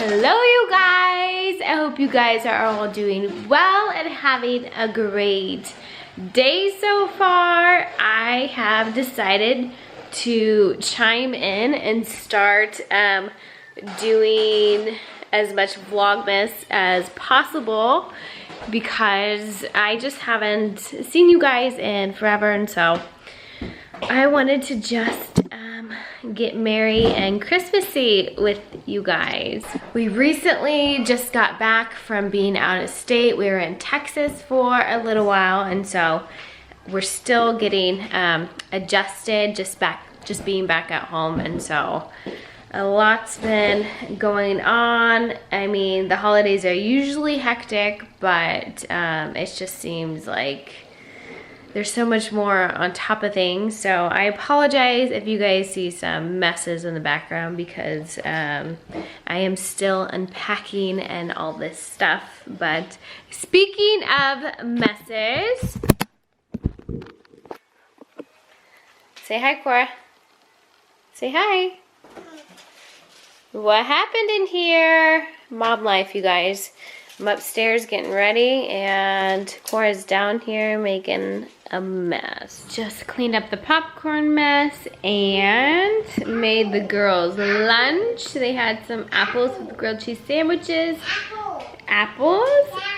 Hello you guys, I hope you guys are all doing well and having a great day so far. I have decided to chime in and start doing as much Vlogmas as possible because I just haven't seen you guys in forever, and so I wanted to just get merry and Christmassy with you guys. We recently just got back from being out of state. We were in Texas for a little while, and so we're still getting adjusted, just being back at home, and so a lot's been going on. I mean, the holidays are usually hectic, but it just seems like there's so much more on top of things. So I apologize if you guys see some messes in the background because I am still unpacking and all this stuff. But speaking of messes, say hi, Cora. Say hi. What happened in here? Mom life, you guys. I'm upstairs getting ready and Cora's down here making a mess. Just cleaned up the popcorn mess and made the girls lunch. They had some apples with grilled cheese sandwiches, apples,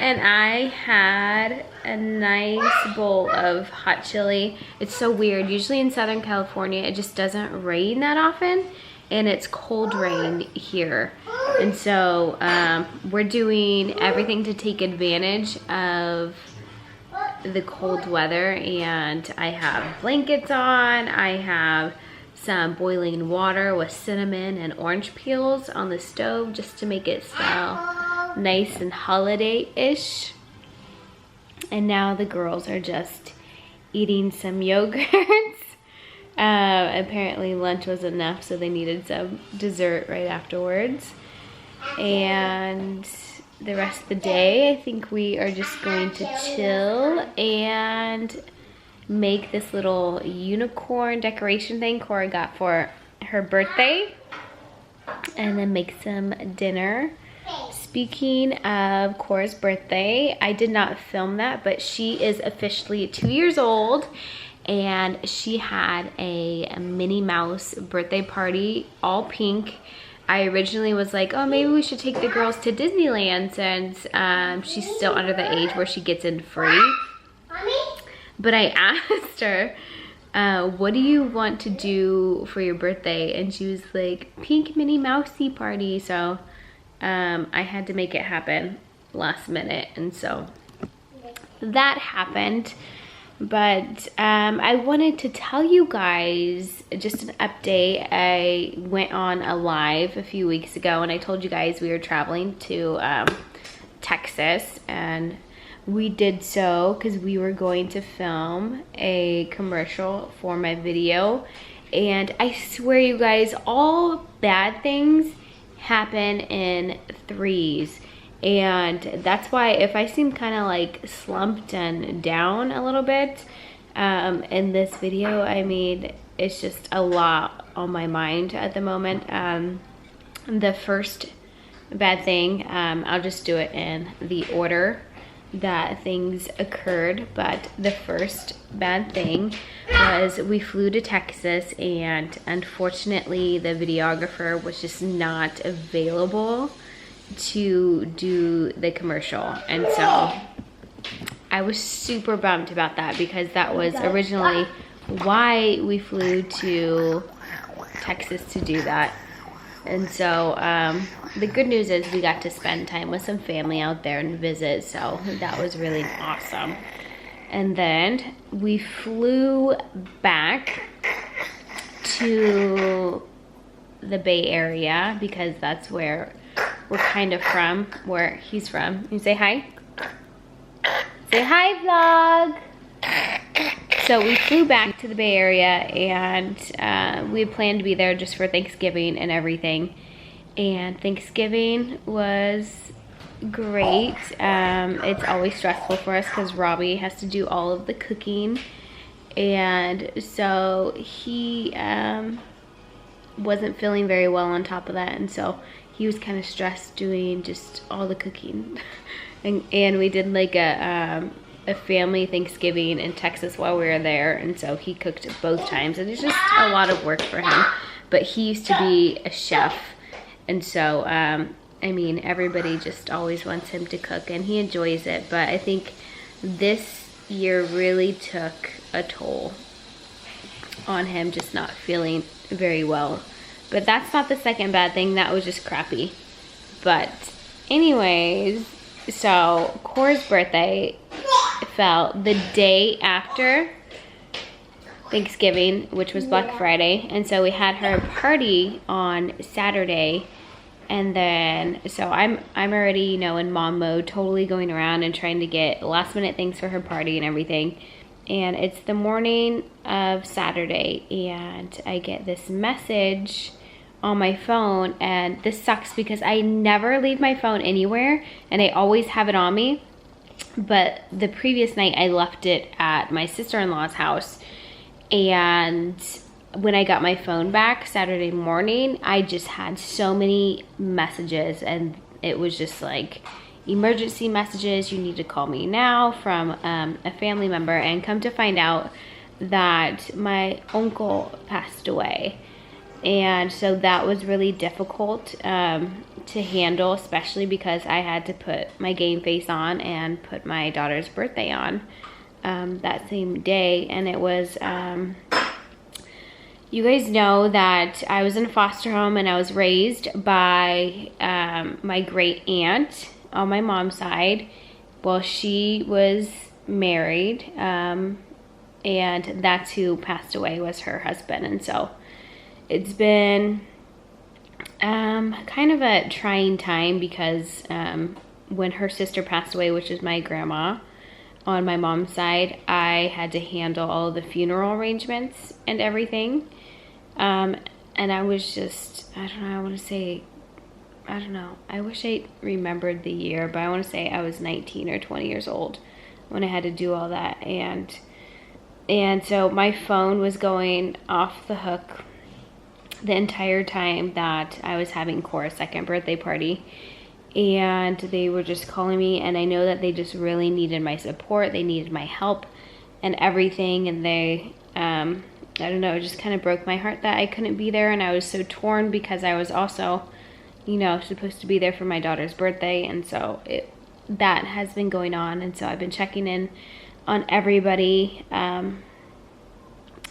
and I had a nice bowl of hot chili. It's so weird. Usually in Southern California, it just doesn't rain that often, and it's cold rain here. And so we're doing everything to take advantage of the cold weather, and I have blankets on. I have some boiling water with cinnamon and orange peels on the stove just to make it smell nice and holiday-ish. And now the girls are just eating some yogurts. Apparently lunch was enough, so they needed some dessert right afterwards. And the rest of the day, I think we are just going to chill and make this little unicorn decoration thing Cora got for her birthday, and then make some dinner. Speaking of Cora's birthday, I did not film that, but she is officially 2 years old, and she had a Minnie Mouse birthday party, all pink. I originally was like, oh, maybe we should take the girls to Disneyland since she's still under the age where she gets in free. But I asked her, what do you want to do for your birthday? And she was like, pink Minnie Mousey party. So I had to make it happen last minute. And so that happened. But I wanted to tell you guys just an update. I went on a live a few weeks ago and I told you guys we were traveling to Texas, and we did so because we were going to film a commercial for my video. And I swear you guys, all bad things happen in threes. And that's why if I seem kind of like slumped and down a little bit in this video, I mean, it's just a lot on my mind at the moment. The first bad thing, I'll just do it in the order that things occurred, but the first bad thing was we flew to Texas, and unfortunately the videographer was just not available to do the commercial. And so I was super bummed about that because that was originally why we flew to Texas, to do that. And so the good news is we got to spend time with some family out there and visit, so that was really awesome. And then we flew back to the Bay Area because that's where we're kind of from, where he's from. You say hi? Say hi, vlog! So we flew back to the Bay Area, and we had planned to be there just for Thanksgiving and everything. And Thanksgiving was great. It's always stressful for us because Robbie has to do all of the cooking. And so he wasn't feeling very well on top of that, and so he was kind of stressed doing just all the cooking. and we did like a family Thanksgiving in Texas while we were there, and so he cooked both times, and it's just a lot of work for him. But he used to be a chef, and so I mean, everybody just always wants him to cook, and he enjoys it. But I think this year really took a toll on him, just not feeling very well. But that's not the second bad thing, that was just crappy. But anyways, so Cora's birthday fell the day after Thanksgiving, which was Black Friday, and so we had her party on Saturday. And then, so I'm already, you know, in mom mode, totally going around and trying to get last minute things for her party and everything. And it's the morning of Saturday, and I get this message on my phone, and this sucks because I never leave my phone anywhere, and I always have it on me. But the previous night I left it at my sister-in-law's house, and when I got my phone back Saturday morning, I just had so many messages, and it was just like emergency messages, you need to call me now, from a family member. And come to find out that my uncle passed away. And so that was really difficult to handle, especially because I had to put my game face on and put my daughter's birthday on that same day. And it was, you guys know that I was in a foster home, and I was raised by my great aunt on my mom's side. Well, she was married, and that's who passed away, was her husband. And so it's been kind of a trying time, because when her sister passed away, which is my grandma on my mom's side, I had to handle all of the funeral arrangements and everything. And I was just, I don't know, I wish I remembered the year, but I want to say I was 19 or 20 years old when I had to do all that. And so my phone was going off the hook the entire time that I was having Cora's second birthday party. And they were just calling me, and I know that they just really needed my support. They needed my help and everything. And they, I don't know, it just kind of broke my heart that I couldn't be there. And I was so torn, because I was also, you know, supposed to be there for my daughter's birthday. And so that has been going on. And so I've been checking in on everybody. And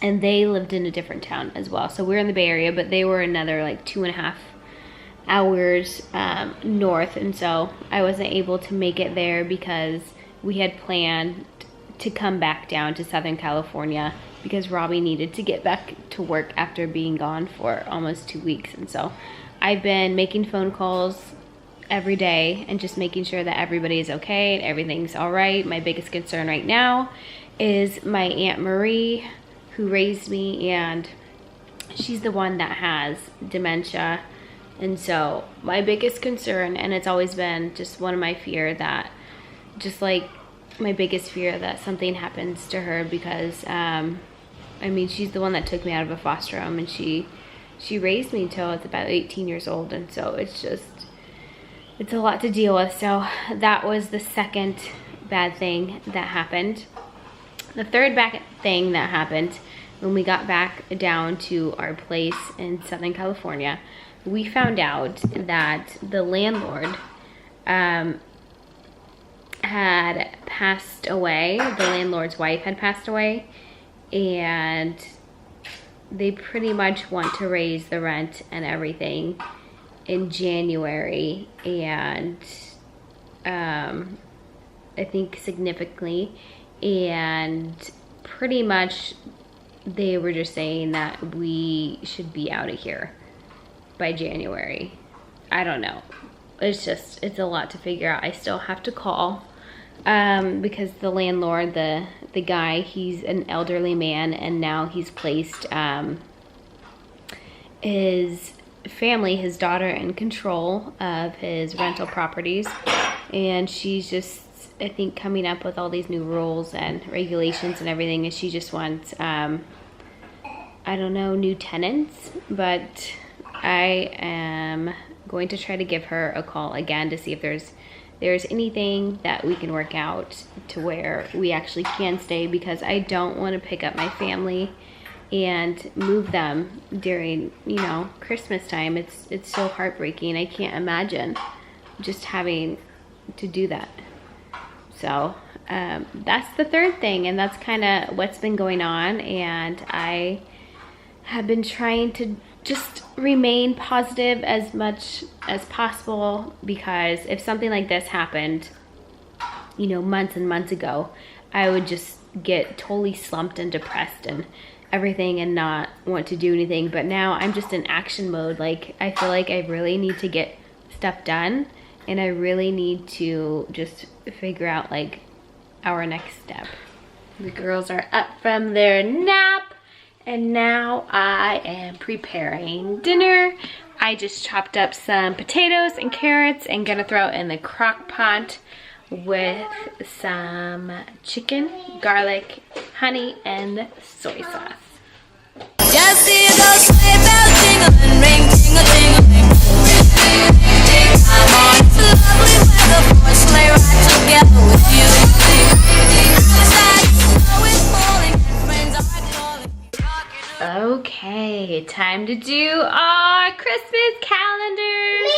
they lived in a different town as well. So we're in the Bay Area, but they were another like 2.5 hours north. And so I wasn't able to make it there, because we had planned to come back down to Southern California, because Robbie needed to get back to work after being gone for almost 2 weeks. And so I've been making phone calls every day and just making sure that everybody is okay and everything's all right. My biggest concern right now is my Aunt Marie, who raised me, and she's the one that has dementia. And so my biggest concern, and it's always been just one of my fear, that just like my biggest fear that something happens to her, because I mean, she's the one that took me out of a foster home, and she raised me till I was about 18 years old. And so it's a lot to deal with. So that was the second bad thing that happened. The third bad thing that happened, when we got back down to our place in Southern California, we found out that the landlord had passed away. The landlord's wife had passed away, and they pretty much want to raise the rent and everything in January, and I think significantly. And pretty much they were just saying that we should be out of here by January. I don't know. It's a lot to figure out. I still have to call because the landlord, the guy, he's an elderly man, and now he's placed his family, his daughter, in control of his rental properties. And she's just, I think, coming up with all these new rules and regulations and everything, and she just wants, I don't know, new tenants. But I am going to try to give her a call again to see if there's anything that we can work out to where we actually can stay, because I don't want to pick up my family and move them during, you know, Christmas time. It's so heartbreaking. I can't imagine just having to do that. So that's the third thing, and that's kind of what's been going on. And I have been trying to just remain positive as much as possible, because if something like this happened, you know, months and months ago, I would just get totally slumped and depressed and everything and not want to do anything. But now I'm just in action mode. Like, I feel like I really need to get stuff done, and I really need to just figure out like our next step. The girls are up from their nap, and now I am preparing dinner. I just chopped up some potatoes and carrots and gonna throw it in the crock pot with some chicken, garlic, honey, and soy sauce. Just hear those sleigh bells jingling, ring, tingle, tingling. I'm on it's lovely weather for a sleigh ride together with you. Outside, snow is falling and friends are calling. Okay, time to do our Christmas calendars.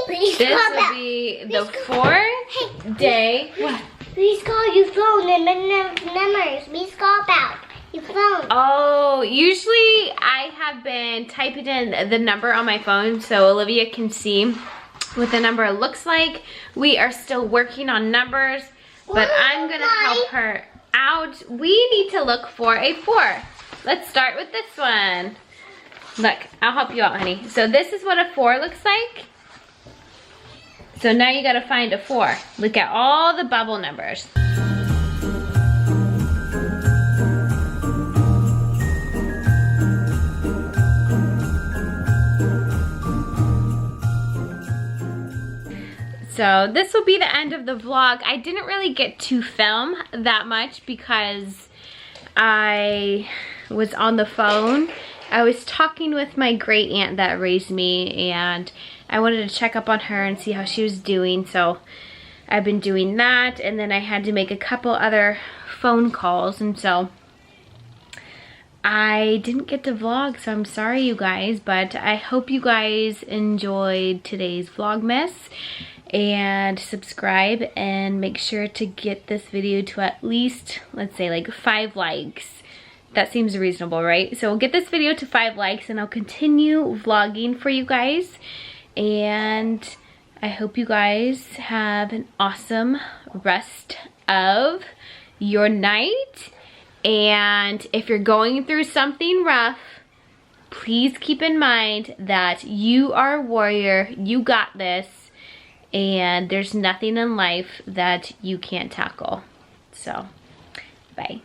Please This call will back. be the Please fourth day. What? Please call your phone and the numbers. Please call back your phone. Oh, usually I have been typing in the number on my phone so Olivia can see what the number looks like. We are still working on numbers, but I'm gonna help her out. We need to look for a 4. Let's start with this one. Look, I'll help you out, honey. So this is what a 4 looks like. So now you gotta find a 4. Look at all the bubble numbers. So this will be the end of the vlog. I didn't really get to film that much because I was on the phone. I was talking with my great aunt that raised me, and I wanted to check up on her and see how she was doing. So I've been doing that, and then I had to make a couple other phone calls, and so I didn't get to vlog, so I'm sorry you guys, but I hope you guys enjoyed today's Vlogmas, and subscribe and make sure to get this video to at least, let's say like 5 likes. That seems reasonable, right? So we'll get this video to 5 likes and I'll continue vlogging for you guys. And I hope you guys have an awesome rest of your night. And if you're going through something rough, please keep in mind that you are a warrior, you got this, and there's nothing in life that you can't tackle. So, bye.